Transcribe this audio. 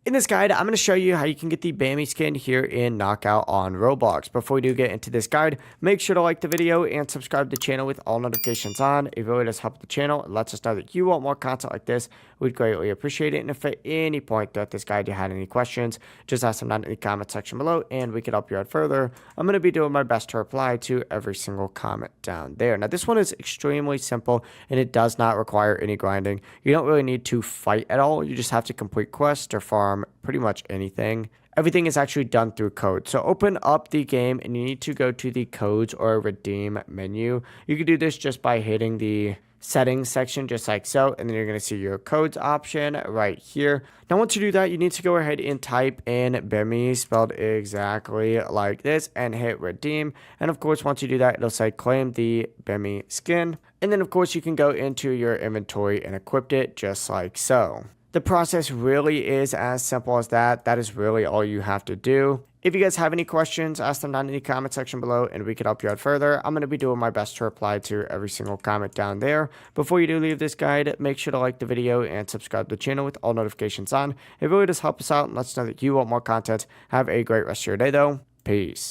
In this guide, I'm going to show you how you can get the Bammy skin here in Knockout on Roblox. Before we do get into this guide, make sure to like the video and subscribe to the channel with all notifications on. It really does help the channel. It lets us know that you want more content like this. We'd greatly appreciate it. And if at any point throughout this guide you had any questions, just ask them down in the comment section below and we can help you out further. I'm going to be doing my best to reply to every single comment down there. Now, this one is extremely simple and it does not require any grinding. You don't really need to fight at all. You just have to complete quests or farm pretty much anything. Everything is actually done through code. So open up the game and you need to go to the codes or redeem menu. You can do this just by hitting the settings section just like so, and then you're going to see your codes option right here. Now once you do that, you need to go ahead and type in Bemmy spelled exactly like this and hit redeem. And of course, once you do that, it'll say claim the Bemmy skin. And then of course you can go into your inventory and equip it just like so. The process really is as simple as that. That is really all you have to do. If you guys have any questions, ask them down in the comment section below and we can help you out further. I'm going to be doing my best to reply to every single comment down there. Before you do leave this guide, make sure to like the video and subscribe to the channel with all notifications on. It really does help us out and lets us know that you want more content. Have a great rest of your day though. Peace.